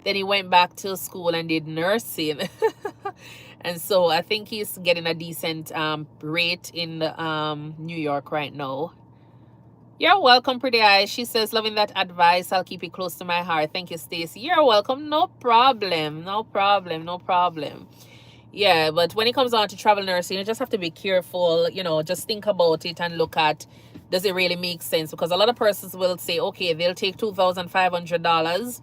Then he went back to school and did nursing. And so I think he's getting a decent rate in New York right now. You're welcome, Pretty Eyes. She says, loving that advice. I'll keep it close to my heart. Thank you, Stacy. You're welcome. No problem. No problem. No problem. Yeah, but when it comes on to travel nursing, you just have to be careful, just think about it and look at, does it really make sense? Because a lot of persons will say, okay, they'll take $2,500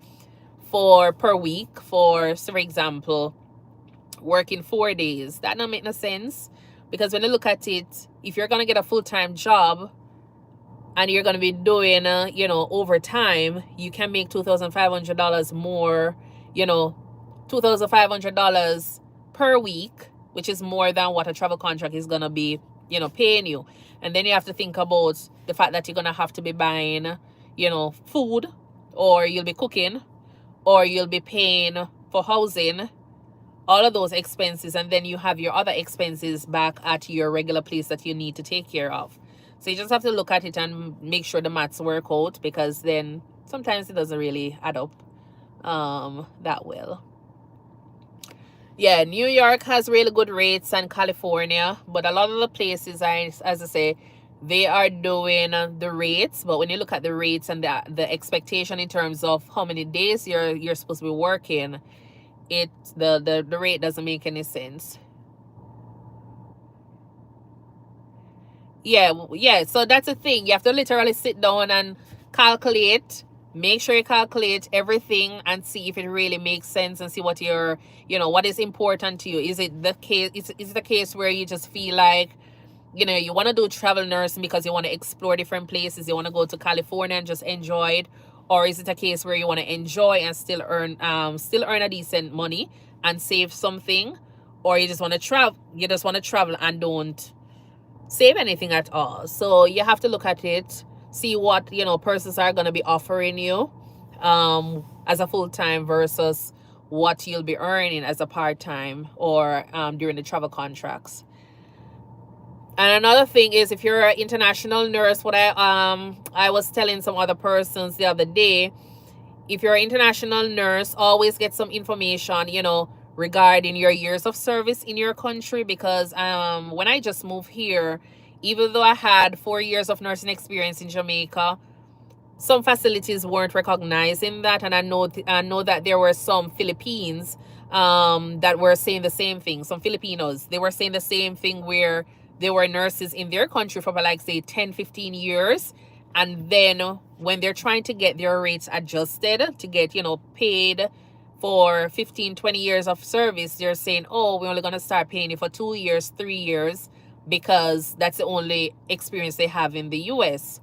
for per week for example, working 4 days. That don't make no sense, because when you look at it, if you're going to get a full-time job and you're going to be doing, overtime, you can make $2,500 more, $2,500 per week, which is more than what a travel contract is going to be, paying you. And then you have to think about the fact that you're going to have to be buying, food, or you'll be cooking, or you'll be paying for housing, all of those expenses. And then you have your other expenses back at your regular place that you need to take care of. So you just have to look at it and make sure the maths work out, because then sometimes it doesn't really add up that well. Yeah, New York has really good rates, and California, but a lot of the places, as I say, they are doing the rates. But when you look at the rates and the expectation in terms of how many days you're supposed to be working, the rate doesn't make any sense. Yeah, so that's the thing. You have to literally sit down and calculate. Make sure you calculate everything and see if it really makes sense, and see what what is important to you. Is it the case? Is it the case where you just feel like, you want to do travel nursing because you want to explore different places, you want to go to California and just enjoy it? Or is it a case where you want to enjoy and still earn a decent money and save something? Or you just want to travel and don't save anything at all? So you have to look at it, see what persons are going to be offering you as a full-time versus what you'll be earning as a part-time or during the travel contracts. And another thing is, if you're an international nurse, what I was telling some other persons the other day, if you're an international nurse, always get some information, regarding your years of service in your country. Because when I just moved here, even though I had 4 years of nursing experience in Jamaica, some facilities weren't recognizing that. And I know that there were some Philippines that were saying the same thing. Some Filipinos, they were saying the same thing, where they were nurses in their country for like, say, 10-15 years. And then when they're trying to get their rates adjusted to get, paid for 15-20 years of service, they're saying, oh, we're only going to start paying you for 2 years, 3 years, because that's the only experience they have in the US.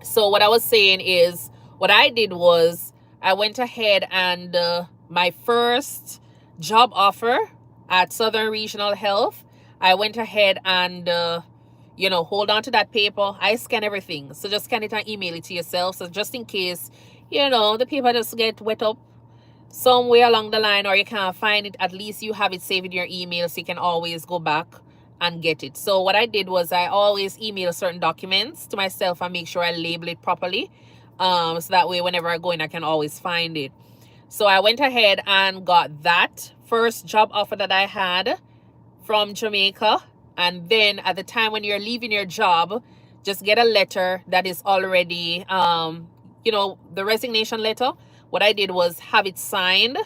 So what I was saying is, what I did was, I went ahead and my first job offer at Southern Regional Health, I went ahead and hold on to that paper. I scan everything, so just scan it and email it to yourself. So just in case the paper just get wet up somewhere along the line, or you can't find it, at least you have it saved in your email, so you can always go back and get it. So what I did was, I always email certain documents to myself and make sure I label it properly, so that way whenever I go in, I can always find it. So I went ahead and got that first job offer that I had from Jamaica. And then at the time when you're leaving your job, just get a letter that is already the resignation letter. What I did was have it signed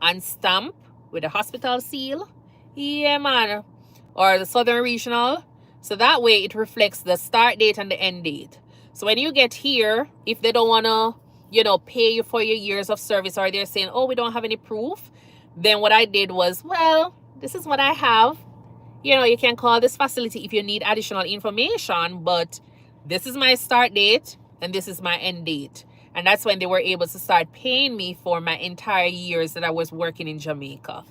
and stamped with a hospital seal. Yeah, man. Or the Southern Regional. So that way it reflects the start date and the end date. So when you get here, if they don't want to, pay you for your years of service, or they're saying, oh, we don't have any proof, then what I did was, well, this is what I have. You can call this facility if you need additional information, but this is my start date and this is my end date. And that's when they were able to start paying me for my entire years that I was working in Jamaica.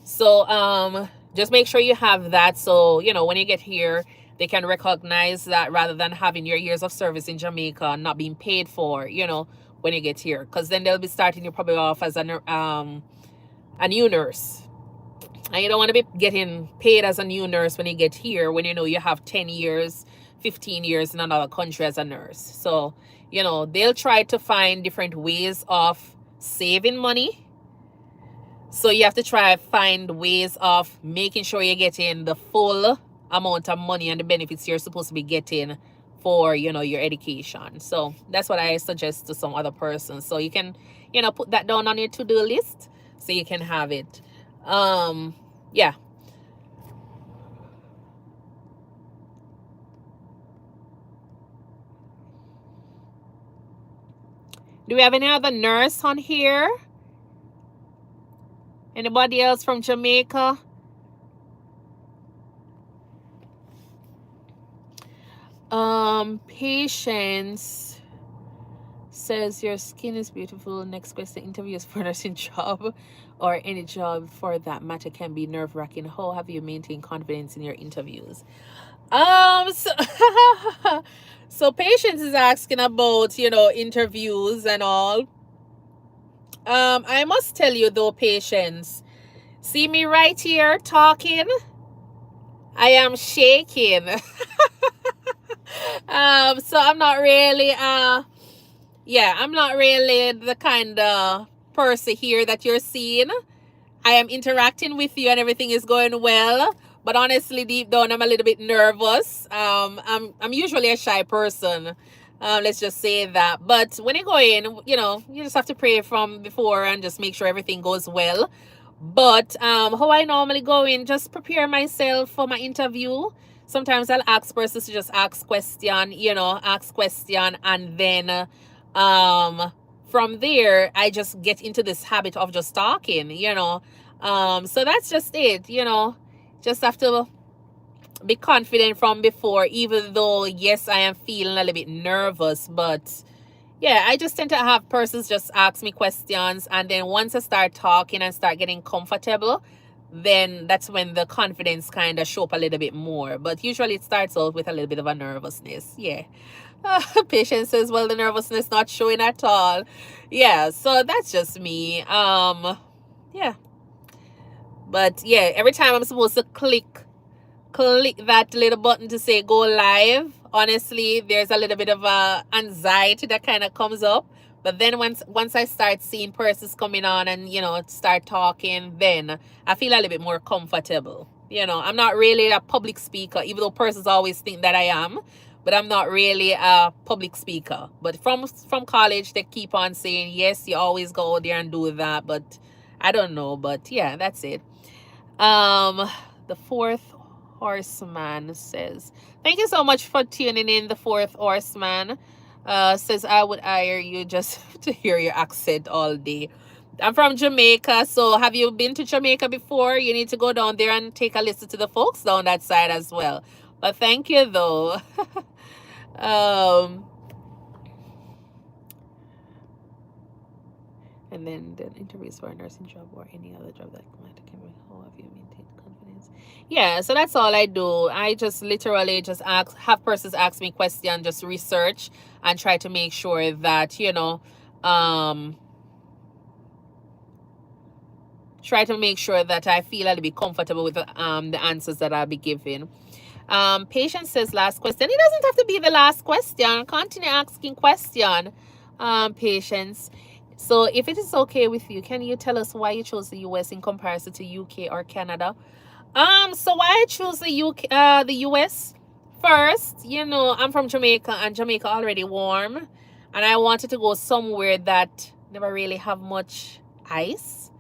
So just make sure you have that. So, when you get here, they can recognize that, rather than having your years of service in Jamaica not being paid for, when you get here. Because then they'll be starting you probably off as a new nurse. And you don't want to be getting paid as a new nurse when you get here, when you have 10 years, 15 years in another country as a nurse. So, they'll try to find different ways of saving money. So you have to try find ways of making sure you're getting the full amount of money and the benefits you're supposed to be getting for, you know, your education. So that's what I suggest to some other persons. So you can, you know, put that down on your to-do list so you can have it. Yeah. Do we have any other nurse on here? Anybody else from Jamaica? Patience says your skin is beautiful. Next question, interviews for nursing job or any job for that matter can be nerve-wracking. How have you maintained confidence in your interviews? So, so Patience is asking about, you know, interviews and all. I must tell you though, Patience, see me right here talking? I am shaking. So I'm not really I'm not really the kind of person here that you're seeing. I am interacting with you and everything is going well, but honestly deep down I'm a little bit nervous. I'm usually a shy person. Let's just say that. But when you go in, you know, you just have to pray from before and just make sure everything goes well. But how I normally go in, just prepare myself for my interview. Sometimes I'll ask persons to just ask question, you know, and then from there I just get into this habit of just talking, you know. So that's just it, you know. Just have to be confident from before, even though yes, I am feeling a little bit nervous, but yeah, I just tend to have persons just ask me questions, and then once I start talking and start getting comfortable, then that's when the confidence kind of show up a little bit more. But usually it starts off with a little bit of a nervousness. Yeah. Patience says, well, the nervousness not showing at all. Yeah, so that's just me. Yeah. But yeah, every time I'm supposed to click that little button to say go live, honestly there's a little bit of a anxiety that kind of comes up. But then once I start seeing persons coming on and, you know, start talking, then I feel a little bit more comfortable. You know, I'm not really a public speaker, even though persons always think that I am, but I'm not really a public speaker. But from college they keep on saying yes, you always go there and do that, but I don't know. But yeah, that's it. The fourth horseman says, thank you so much for tuning in. The fourth horseman says, I would hire you just to hear your accent all day. I'm from Jamaica, so have you been to Jamaica before? You need to go down there and take a listen to the folks down that side as well. But thank you though. And then the interviews for a nursing job or any other job that might come. How have you maintained confidence? Yeah, so that's all I do. I just literally just have persons ask me questions, just research and try to make sure that, you know, try to make sure that I feel a little bit comfortable with the answers that I'll be giving. Patience says last question. It doesn't have to be the last question. Continue asking question. Patience. So if it is okay with you, can you tell us why you chose the US in comparison to UK or Canada? So why I choose the US? First, you know, I'm from Jamaica and Jamaica already warm, and I wanted to go somewhere that never really have much ice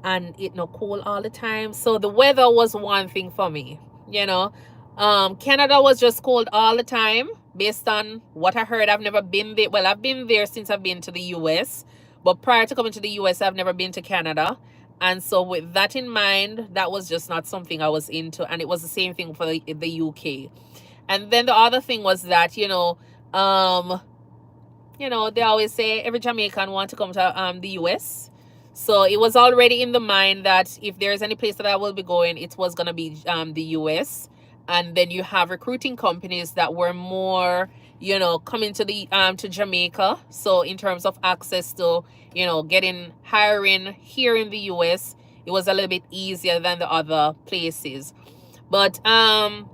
and it no cold all the time. So the weather was one thing for me, you know. Canada was just cold all the time. Based on what I heard, I've never been there. Well, I've been there since I've been to the US, but prior to coming to the US, I've never been to Canada. And so with that in mind, that was just not something I was into. And it was the same thing for the UK. And then the other thing was that, you know, they always say every Jamaican want to come to the US. So it was already in the mind that if there's any place that I will be going, it was going to be the US. And then you have recruiting companies that were more, you know, coming to the to Jamaica. So in terms of access to, you know, hiring here in the US, it was a little bit easier than the other places. But I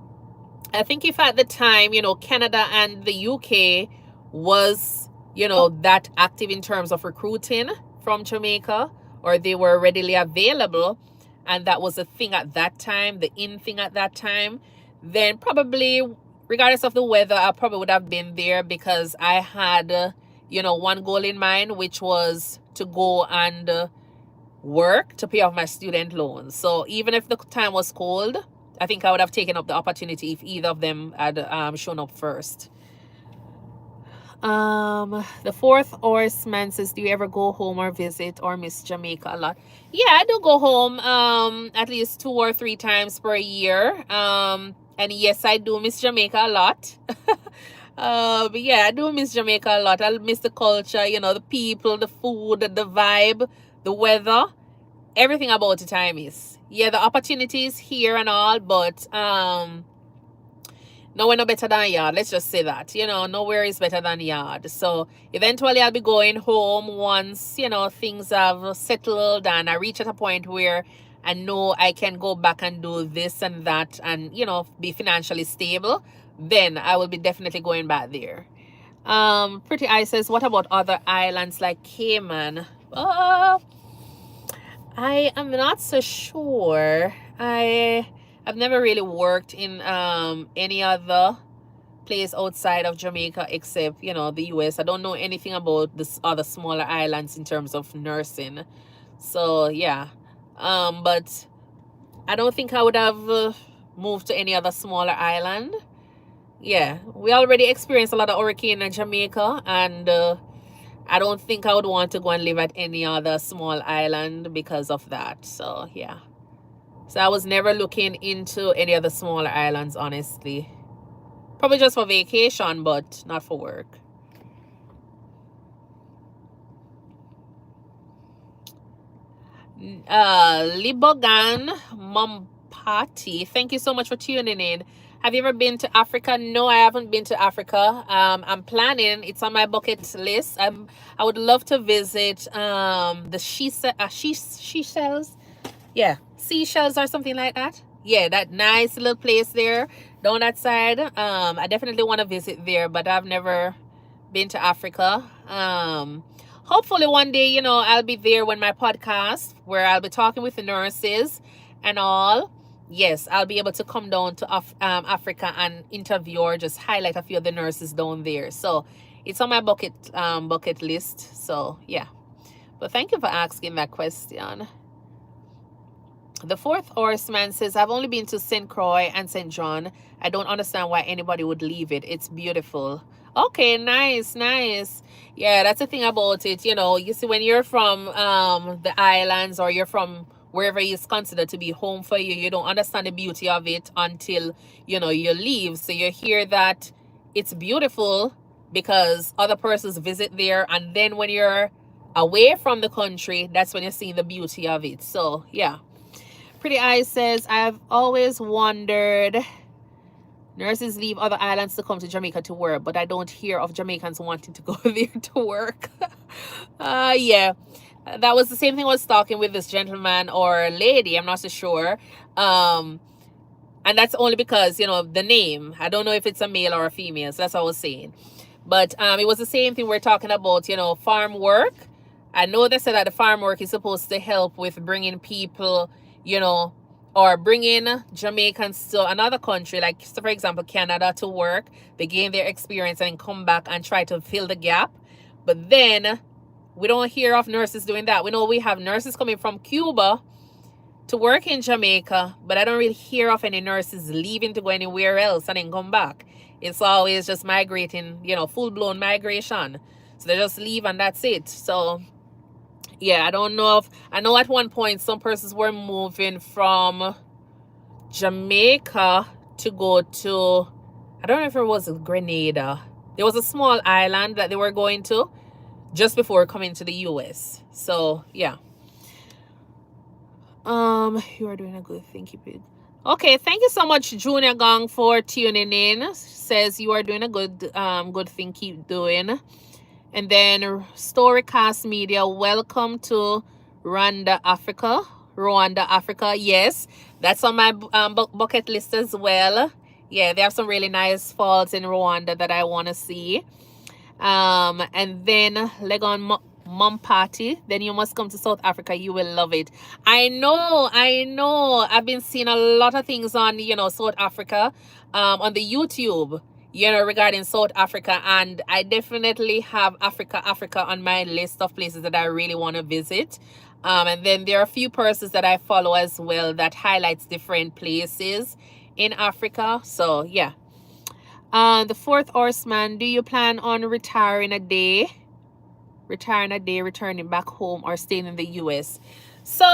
think if at the time, you know, Canada and the UK was, you know, that active in terms of recruiting from Jamaica, or they were readily available, and that was the thing at that time, the in thing at that time, then probably, regardless of the weather, I probably would have been there, because I had, one goal in mind, which was to go and work to pay off my student loans. So even if the time was cold, I think I would have taken up the opportunity if either of them had shown up first. The fourth horseman says, do you ever go home or visit or miss Jamaica a lot? Yeah, I do go home at least 2 or 3 times per year. And yes, I do miss Jamaica a lot. But yeah, I do miss Jamaica a lot. I miss the culture, the people, the food, the vibe, the weather, everything about it I miss. Yeah, the opportunities here and all, but nowhere no better than yard. Let's just say that. Nowhere is better than yard. So eventually I'll be going home once, things have settled and I reach at a point where I know I can go back and do this and that and, be financially stable. Then I will be definitely going back there. Pretty Eye says, what about other islands like Cayman? I am not so sure. I've never really worked in any other place outside of Jamaica except, the US. I don't know anything about this other smaller islands in terms of nursing. So, yeah. But I don't think I would have moved to any other smaller island. Yeah, we already experienced a lot of hurricane in Jamaica, and I don't think I would want to go and live at any other small island because of that. So, yeah. So I was never looking into any other smaller islands, honestly. Probably just for vacation, but not for work. Libogan Mampati, thank you so much for tuning in. Have you ever been to Africa? No, I haven't been to Africa. I'm planning. It's on my bucket list. I would love to visit the Seychelles. Yeah, Seychelles or something like that. Yeah, that nice little place there down that side. I definitely want to visit there, but I've never been to Africa. Hopefully one day, I'll be there when my podcast, where I'll be talking with the nurses and all. Yes, I'll be able to come down to Africa and interview or just highlight a few of the nurses down there. So it's on my bucket list. So yeah, but thank you for asking that question. The fourth horseman says, I've only been to St. Croix and St. John. I don't understand why anybody would leave it. It's beautiful. Okay, nice. Yeah, that's the thing about it. You see, when you're from the islands, or you're from wherever is considered to be home for you, you don't understand the beauty of it until, you leave. So you hear that it's beautiful because other persons visit there. And then when you're away from the country, that's when you see the beauty of it. So, yeah. Pretty Eyes says, I've always wondered, nurses leave other islands to come to Jamaica to work, but I don't hear of Jamaicans wanting to go there to work. Yeah, that was the same thing I was talking with this gentleman or lady, I'm not so sure. And that's only because, the name. I don't know if it's a male or a female, so that's what I was saying. But it was the same thing we're talking about, farm work. I know they said that the farm work is supposed to help with bringing people, or bringing Jamaicans to another country, like, so for example, Canada, to work. They gain their experience and come back and try to fill the gap. But then we don't hear of nurses doing that. We know we have nurses coming from Cuba to work in Jamaica, but I don't really hear of any nurses leaving to go anywhere else and then come back. It's always just migrating, full-blown migration. So they just leave and that's it. So yeah, I don't know I know at one point some persons were moving from Jamaica to go to, I don't know if it was Grenada. There was a small island that they were going to just before coming to the US. So yeah. You are doing a good thing, keep it. Okay, thank you so much, Junior Gang, for tuning in. Says you are doing a good thing, keep doing. And then Storycast Media, welcome to Rwanda, Africa. Yes, that's on my bucket list as well. Yeah, they have some really nice falls in Rwanda that I want to see. And then Legon mom party, then you must come to South Africa. You will love it. I know, I know. I've been seeing a lot of things on, South Africa, on the YouTube, regarding South Africa, and I definitely have Africa on my list of places that I really want to visit. And then there are a few persons that I follow as well that highlights different places in Africa. So yeah. The fourth horseman, do you plan on retiring a day, returning back home, or staying in the US? So,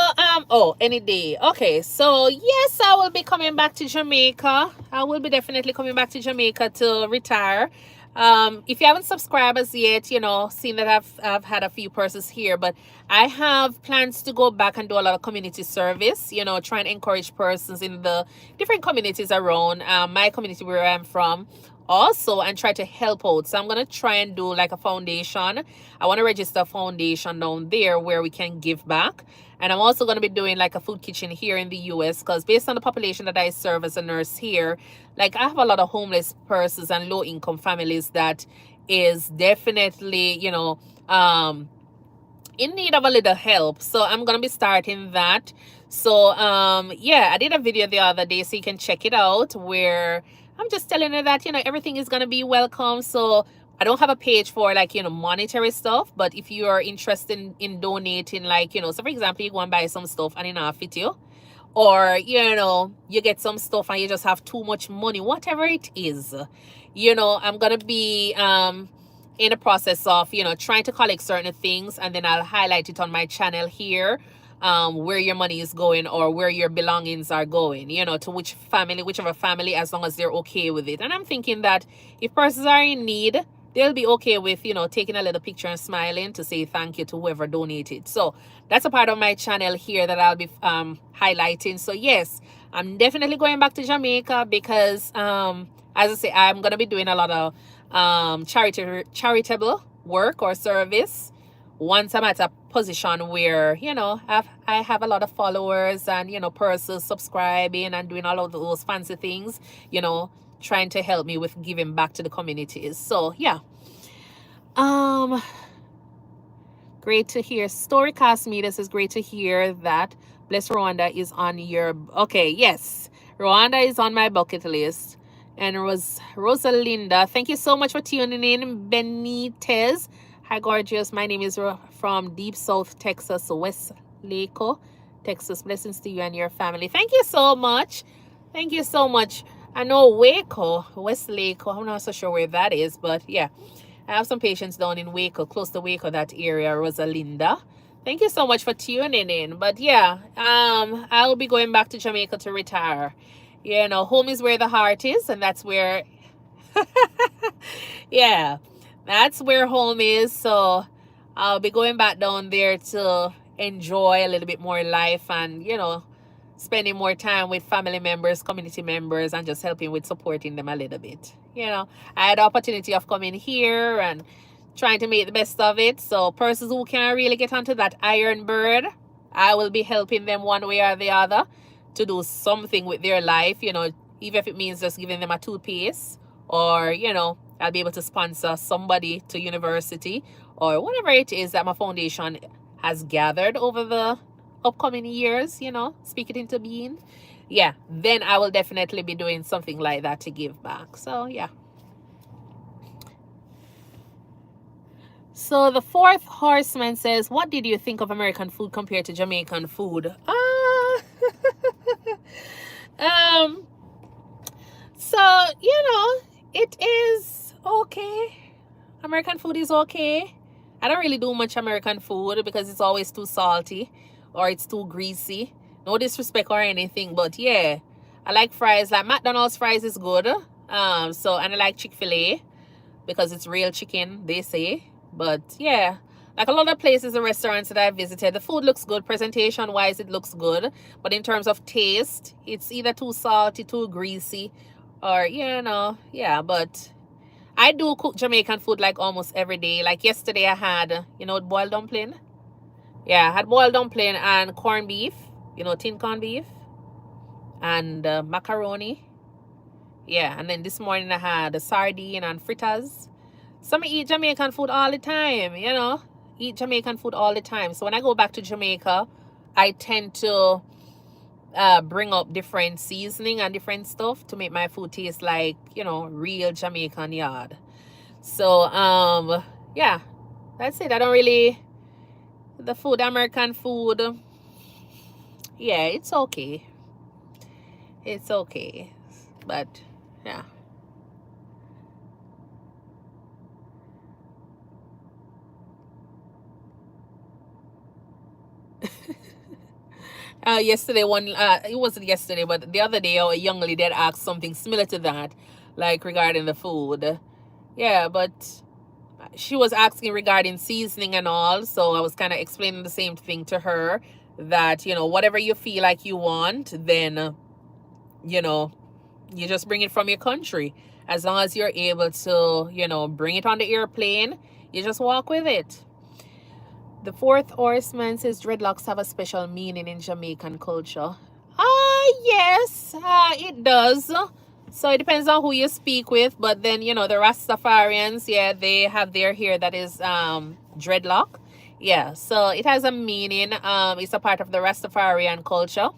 any day. Okay, so yes, I will be coming back to Jamaica. I will be definitely coming back to Jamaica to retire. If you haven't subscribed as yet, seeing that I've had a few persons here, but I have plans to go back and do a lot of community service, try and encourage persons in the different communities around my community where I'm from also, and try to help out. So I'm going to try and do like a foundation. I want to register a foundation down there where we can give back. And I'm also going to be doing like a food kitchen here in the US, because based on the population that I serve as a nurse here, like I have a lot of homeless persons and low income families that is definitely, in need of a little help. So I'm going to be starting that. So, yeah, I did a video the other day, so you can check it out, where I'm just telling her that, everything is going to be welcome. So I don't have a page for like, monetary stuff, but if you are interested in donating, like, so for example, you go and buy some stuff and it not fit you, or, you get some stuff and you just have too much money, whatever it is, I'm going to be, in the process of, trying to collect certain things, and then I'll highlight it on my channel here, where your money is going or where your belongings are going, to whichever family, as long as they're okay with it. And I'm thinking that if persons are in need, they'll be okay with, taking a little picture and smiling to say thank you to whoever donated. So that's a part of my channel here that I'll be highlighting. So yes, I'm definitely going back to Jamaica because, as I say, I'm going to be doing a lot of charitable work or service once I'm at a position where, I have a lot of followers and, persons subscribing and doing all of those fancy things, trying to help me with giving back to the communities. So yeah. Great to hear. Storycast Media says, great to hear that Bless Rwanda is on your... Okay, yes. Rwanda is on my bucket list. And Rosalinda, thank you so much for tuning in. Benitez, hi gorgeous. My name is from Deep South Texas, West Laco, Texas. Blessings to you and your family. Thank you so much. Thank you so much. I know Waco, West Laco. I'm not so sure where that is, but yeah, I have some patients down in Waco, close to Waco, that area. Rosalinda, thank you so much for tuning in. But yeah, I'll be going back to Jamaica to retire. Home is where the heart is, and that's where yeah, that's where home is. So I'll be going back down there to enjoy a little bit more life and, spending more time with family members, community members, and just helping with supporting them a little bit. I had the opportunity of coming here and trying to make the best of it. So persons who can't really get onto that iron bird, I will be helping them one way or the other to do something with their life, even if it means just giving them a toothpaste, or, I'll be able to sponsor somebody to university, or whatever it is that my foundation has gathered over the upcoming years, speak it into being. Yeah, then I will definitely be doing something like that to give back. So yeah. So the fourth horseman says, what did you think of American food compared to Jamaican food? So, it is okay. American food is okay. I don't really do much American food because it's always too salty or it's too greasy. No disrespect or anything, but yeah, I like fries. Like McDonald's fries is good. And I like Chick-fil-A because it's real chicken, they say. But yeah, like a lot of places and restaurants that I've visited, the food looks good. Presentation wise, it looks good. But in terms of taste, it's either too salty, too greasy, or, yeah. But I do cook Jamaican food like almost every day. Like yesterday I had, boiled dumpling. Yeah, I had boiled dumpling and corned beef, tin corned beef, and macaroni. Yeah, and then this morning I had a sardine and fritters. So I eat Jamaican food all the time, eat Jamaican food all the time. So when I go back to Jamaica, I tend to bring up different seasoning and different stuff to make my food taste like, you know, real Jamaican yard. So yeah, that's it. I don't really, the food, American food, yeah, it's okay. It's okay. But yeah. Yesterday, it wasn't yesterday, but the other day, a young lady had asked something similar to that, like regarding the food. Yeah, but she was asking regarding seasoning and all. So I was kind of explaining the same thing to her, that, you know, whatever you feel like you want, then, you know, you just bring it from your country. As long as you're able to, you know, bring it on the airplane, you just walk with it. The fourth horseman says dreadlocks have a special meaning in Jamaican culture. Yes, it does. So it depends on who you speak with, but then, you know, the Rastafarians, yeah, they have their hair that is dreadlock. Yeah, so it has a meaning. It's a part of the Rastafarian culture.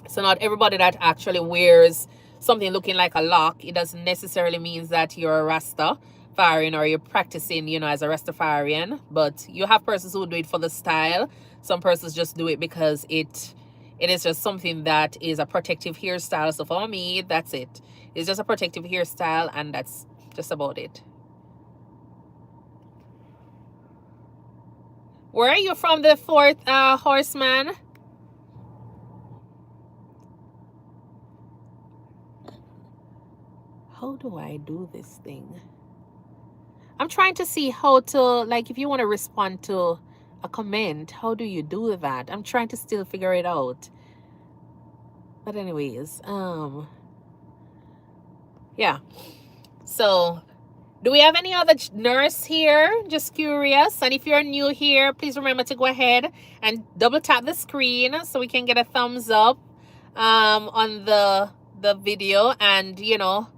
So not everybody that actually wears something looking like a lock, it doesn't necessarily mean that you're a Rastafarian or you're practicing, you know, as a Rastafarian. But you have persons who do it for the style. Some persons just do it because it is just something that is a protective hairstyle. So for me, that's it. It's just a protective hairstyle, and that's just about it. Where are you from, the fourth horseman? How do I do this thing? I'm trying to see how to, like, if you want to respond to a comment, how do you do that? I'm trying to still figure it out. But anyways, yeah. So, do we have any other nurse here? Just curious. And if you're new here, please remember to go ahead and double tap the screen so we can get a thumbs up on the video. And, you know,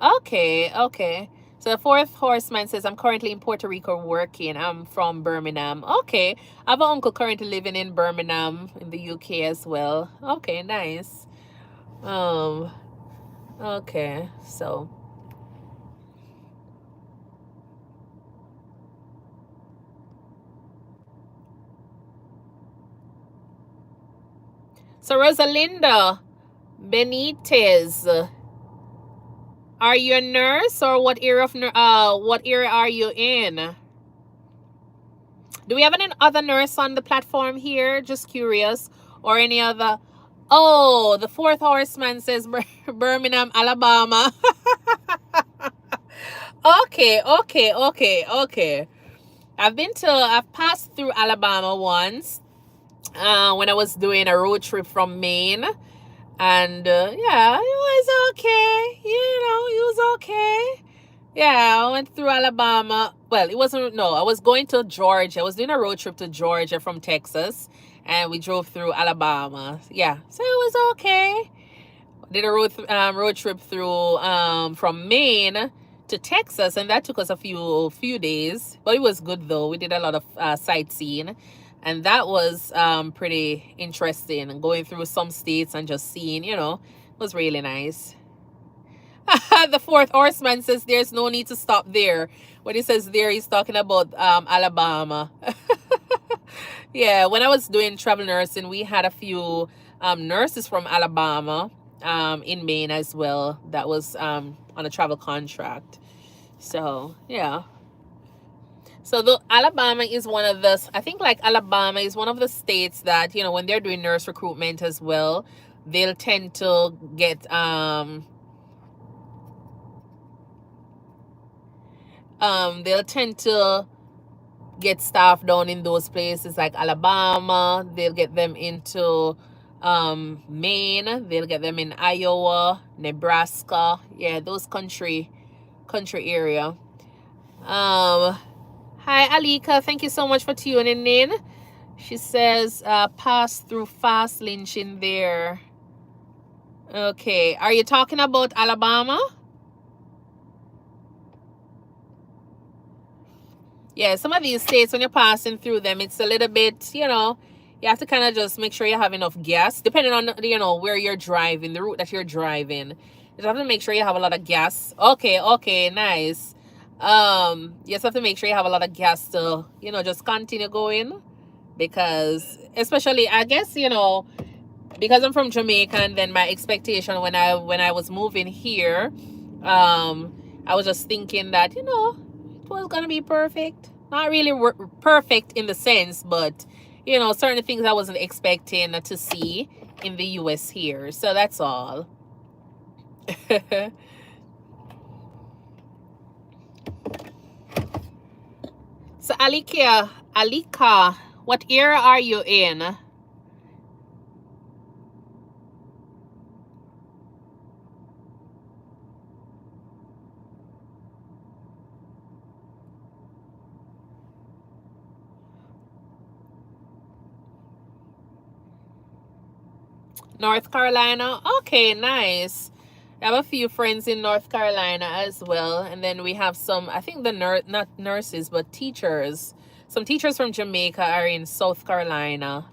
okay. So the fourth horseman says, I'm currently in Puerto Rico working. I'm from Birmingham. Okay. I have an uncle currently living in Birmingham in the UK as well. Okay, nice. Okay. So Rosalinda Benitez, are you a nurse, or what area are you in? Do we have any other nurse on the platform here? Just curious. Or any other? Oh, the fourth horseman says Birmingham, Alabama. Okay. I've passed through Alabama once when I was doing a road trip from Maine. And yeah, it was okay. You know, it was okay. Yeah, I went through Alabama. Well, it wasn't, no, I was going to Georgia. I was doing a road trip to Georgia from Texas, and we drove through Alabama. Yeah, so it was okay. Did a road trip through from Maine to Texas, and that took us a few days. But it was good though. We did a lot of sightseeing, and that was pretty interesting. Going through some states and just seeing, you know, it was really nice. The fourth horseman says there's no need to stop there. When he says there, he's talking about Alabama. Yeah, when I was doing travel nursing, we had a few nurses from Alabama in Maine as well. That was on a travel contract. So yeah. So the Alabama is one of the, I think, like, Alabama is one of the states that, you know, when they're doing nurse recruitment as well, they'll tend to get they'll tend to get staff down in those places like Alabama. They'll get them into Maine. They'll get them in Iowa, Nebraska. Yeah, those country area. Hi Alika, thank you so much for tuning in. She says pass through fast lynching there. Okay, are you talking about Alabama? Yeah, some of these states, when you're passing through them, it's a little bit, you know, you have to kind of just make sure you have enough gas, depending on, you know, where you're driving, the route that you're driving. You just have to make sure you have a lot of gas. Okay, okay, nice. You just have to make sure you have a lot of gas to, you know, just continue going. Because, especially, I guess, you know, because I'm from Jamaica, and then my expectation when I was moving here, I was just thinking that, you know, it was gonna be perfect. Not really perfect in the sense, but you know, certain things I wasn't expecting to see in the US here. So that's all. So Alika, what era are you in? North Carolina? Okay, nice. I have a few friends in North Carolina as well. And then we have some, I think not nurses, but teachers. Some teachers from Jamaica are in South Carolina.